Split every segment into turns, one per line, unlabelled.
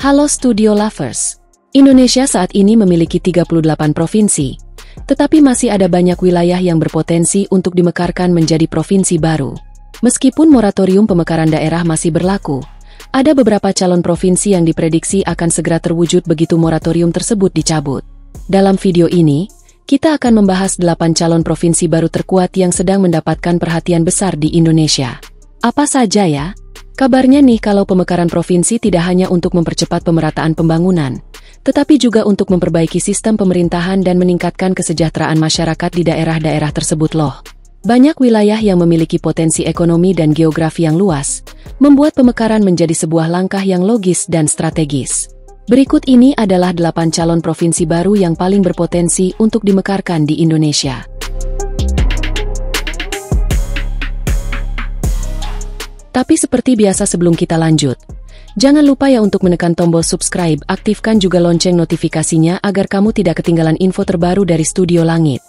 Halo Studio Lovers. Indonesia saat ini memiliki 38 provinsi, tetapi masih ada banyak wilayah yang berpotensi untuk dimekarkan menjadi provinsi baru. Meskipun moratorium pemekaran daerah masih berlaku, ada beberapa calon provinsi yang diprediksi akan segera terwujud begitu moratorium tersebut dicabut. Dalam video ini, kita akan membahas 8 calon provinsi baru terkuat yang sedang mendapatkan perhatian besar di Indonesia. Apa saja ya? Kabarnya nih kalau pemekaran provinsi tidak hanya untuk mempercepat pemerataan pembangunan, tetapi juga untuk memperbaiki sistem pemerintahan dan meningkatkan kesejahteraan masyarakat di daerah-daerah tersebut loh. Banyak wilayah yang memiliki potensi ekonomi dan geografi yang luas, membuat pemekaran menjadi sebuah langkah yang logis dan strategis. Berikut ini adalah 8 calon provinsi baru yang paling berpotensi untuk dimekarkan di Indonesia. Tapi seperti biasa sebelum kita lanjut, jangan lupa ya untuk menekan tombol subscribe, aktifkan juga lonceng notifikasinya agar kamu tidak ketinggalan info terbaru dari Studio Langit.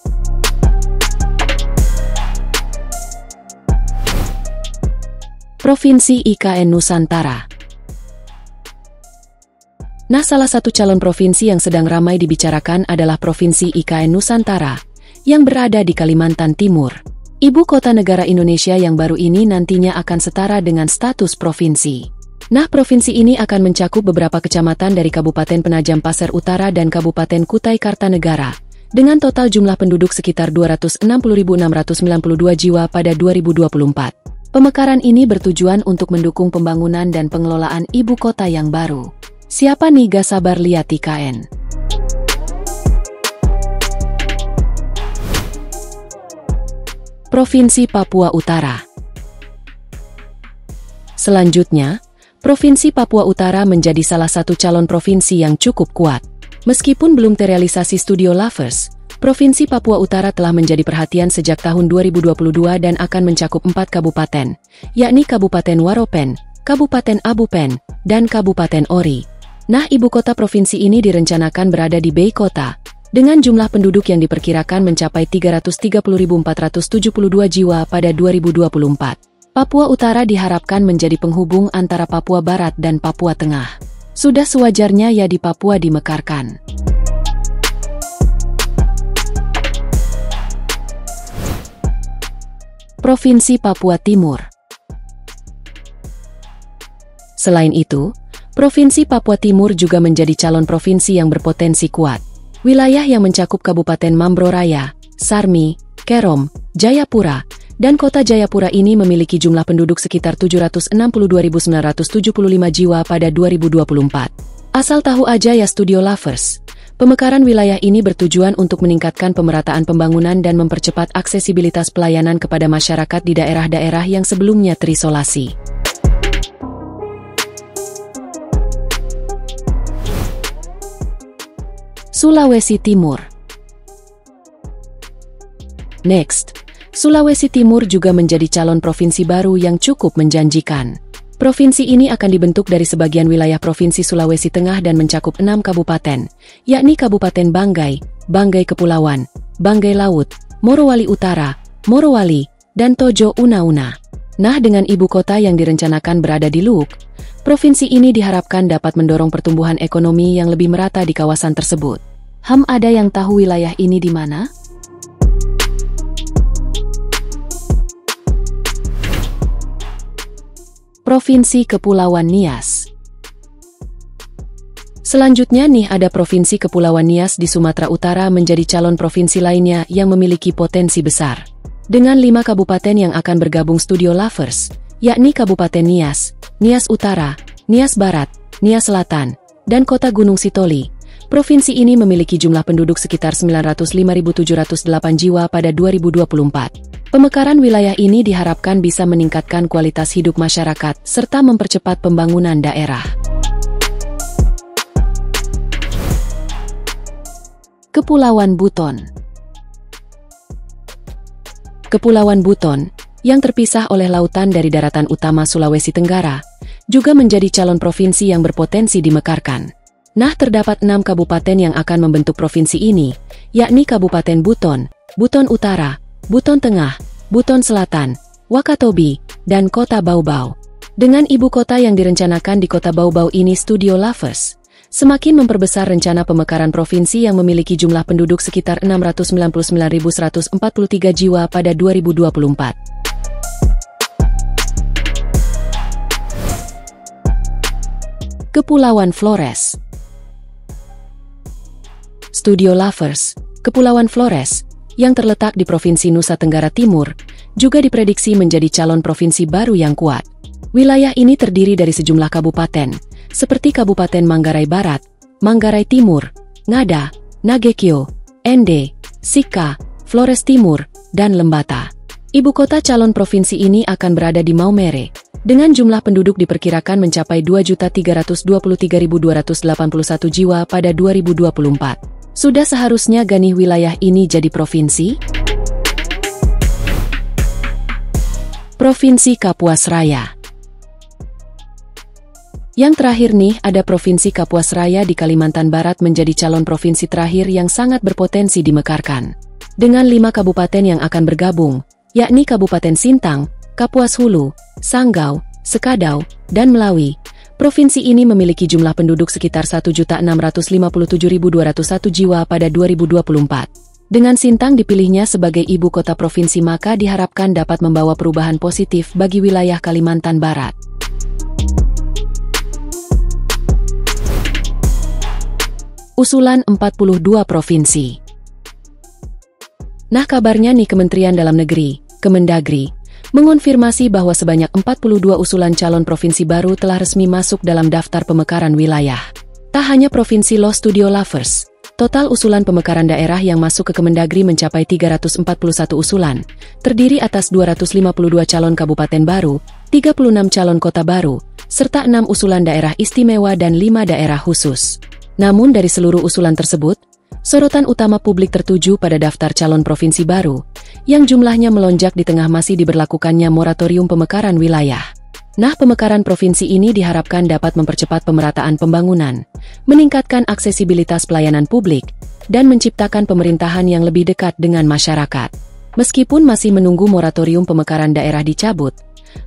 Provinsi IKN Nusantara. Nah, salah satu calon provinsi yang sedang ramai dibicarakan adalah Provinsi IKN Nusantara, yang berada di Kalimantan Timur. Ibu kota negara Indonesia yang baru ini nantinya akan setara dengan status provinsi. Nah, provinsi ini akan mencakup beberapa kecamatan dari Kabupaten Penajam Pasir Utara dan Kabupaten Kutai Kartanegara, dengan total jumlah penduduk sekitar 260.692 jiwa pada 2024. Pemekaran ini bertujuan untuk mendukung pembangunan dan pengelolaan ibu kota yang baru. Siapa nih gak sabar lihat IKN? Provinsi Papua Utara. Selanjutnya, Provinsi Papua Utara menjadi salah satu calon provinsi yang cukup kuat. Meskipun belum terrealisasi Studio Lovers, Provinsi Papua Utara telah menjadi perhatian sejak tahun 2022 dan akan mencakup 4 kabupaten, yakni Kabupaten Waropen, Kabupaten Abupen, dan Kabupaten Ori. Nah, ibu kota provinsi ini direncanakan berada di Bay Kota, dengan jumlah penduduk yang diperkirakan mencapai 330.472 jiwa pada 2024. Papua Utara diharapkan menjadi penghubung antara Papua Barat dan Papua Tengah. Sudah sewajarnya ya di Papua dimekarkan. Provinsi Papua Timur. Selain itu, Provinsi Papua Timur juga menjadi calon provinsi yang berpotensi kuat. Wilayah yang mencakup Kabupaten Mambro Raya, Sarmi, Kerom, Jayapura, dan Kota Jayapura ini memiliki jumlah penduduk sekitar 762.975 jiwa pada 2024. Asal tahu aja ya Studio Lovers, pemekaran wilayah ini bertujuan untuk meningkatkan pemerataan pembangunan dan mempercepat aksesibilitas pelayanan kepada masyarakat di daerah-daerah yang sebelumnya terisolasi. Sulawesi Timur. Next, Sulawesi Timur juga menjadi calon provinsi baru yang cukup menjanjikan. Provinsi ini akan dibentuk dari sebagian wilayah Provinsi Sulawesi Tengah dan mencakup 6 kabupaten, yakni Kabupaten Banggai, Banggai Kepulauan, Banggai Laut, Morowali Utara, Morowali, dan Tojo Una-Una. Nah, dengan ibu kota yang direncanakan berada di Luuk, provinsi ini diharapkan dapat mendorong pertumbuhan ekonomi yang lebih merata di kawasan tersebut. Ada yang tahu wilayah ini di mana? Provinsi Kepulauan Nias. Selanjutnya nih ada Provinsi Kepulauan Nias di Sumatera Utara menjadi calon provinsi lainnya yang memiliki potensi besar. Dengan 5 kabupaten yang akan bergabung Studio Lovers, yakni Kabupaten Nias, Nias Utara, Nias Barat, Nias Selatan, dan Kota Gunung Sitoli. Provinsi ini memiliki jumlah penduduk sekitar 905.708 jiwa pada 2024. Pemekaran wilayah ini diharapkan bisa meningkatkan kualitas hidup masyarakat serta mempercepat pembangunan daerah. Kepulauan Buton. Kepulauan Buton, yang terpisah oleh lautan dari daratan utama Sulawesi Tenggara, juga menjadi calon provinsi yang berpotensi dimekarkan. Nah, terdapat 6 kabupaten yang akan membentuk provinsi ini, yakni Kabupaten Buton, Buton Utara, Buton Tengah, Buton Selatan, Wakatobi, dan Kota Bau-Bau. Dengan ibu kota yang direncanakan di kota Bau-Bau ini, Studio Lovers semakin memperbesar rencana pemekaran provinsi yang memiliki jumlah penduduk sekitar 699.143 jiwa pada 2024. Kepulauan Flores. Studio Lovers, Kepulauan Flores, yang terletak di Provinsi Nusa Tenggara Timur, juga diprediksi menjadi calon provinsi baru yang kuat. Wilayah ini terdiri dari sejumlah kabupaten, seperti Kabupaten Manggarai Barat, Manggarai Timur, Ngada, Nagekio, Ende, Sika, Flores Timur, dan Lembata. Ibu kota calon provinsi ini akan berada di Maumere, dengan jumlah penduduk diperkirakan mencapai 2.323.281 jiwa pada 2024. Sudah seharusnya gani wilayah ini jadi provinsi? Provinsi Kapuas Raya. Yang terakhir nih, ada Provinsi Kapuas Raya di Kalimantan Barat menjadi calon provinsi terakhir yang sangat berpotensi dimekarkan. Dengan 5 kabupaten yang akan bergabung, yakni Kabupaten Sintang, Kapuas Hulu, Sanggau, Sekadau, dan Melawi. Provinsi ini memiliki jumlah penduduk sekitar 1.657.201 jiwa pada 2024. Dengan Sintang dipilihnya sebagai ibu kota provinsi, maka diharapkan dapat membawa perubahan positif bagi wilayah Kalimantan Barat. Usulan 42 provinsi. Nah, kabarnya nih, Kementerian Dalam Negeri, Kemendagri, mengonfirmasi bahwa sebanyak 42 usulan calon provinsi baru telah resmi masuk dalam daftar pemekaran wilayah. Tak hanya provinsi loh, Studio Lovers, total usulan pemekaran daerah yang masuk ke Kemendagri mencapai 341 usulan, terdiri atas 252 calon kabupaten baru, 36 calon kota baru, serta 6 usulan daerah istimewa dan 5 daerah khusus. Namun dari seluruh usulan tersebut, sorotan utama publik tertuju pada daftar calon provinsi baru, yang jumlahnya melonjak di tengah masih diberlakukannya moratorium pemekaran wilayah. Nah, pemekaran provinsi ini diharapkan dapat mempercepat pemerataan pembangunan, meningkatkan aksesibilitas pelayanan publik, dan menciptakan pemerintahan yang lebih dekat dengan masyarakat. Meskipun masih menunggu moratorium pemekaran daerah dicabut,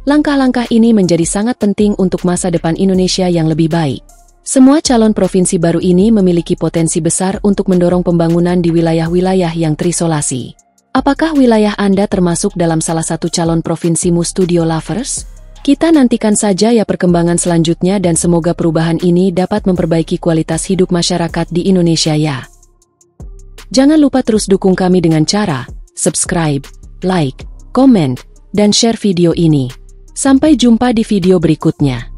langkah-langkah ini menjadi sangat penting untuk masa depan Indonesia yang lebih baik. Semua calon provinsi baru ini memiliki potensi besar untuk mendorong pembangunan di wilayah-wilayah yang terisolasi. Apakah wilayah Anda termasuk dalam salah satu calon provinsimu, Studio Lovers? Kita nantikan saja ya perkembangan selanjutnya, dan semoga perubahan ini dapat memperbaiki kualitas hidup masyarakat di Indonesia ya. Jangan lupa terus dukung kami dengan cara subscribe, like, komen, dan share video ini. Sampai jumpa di video berikutnya.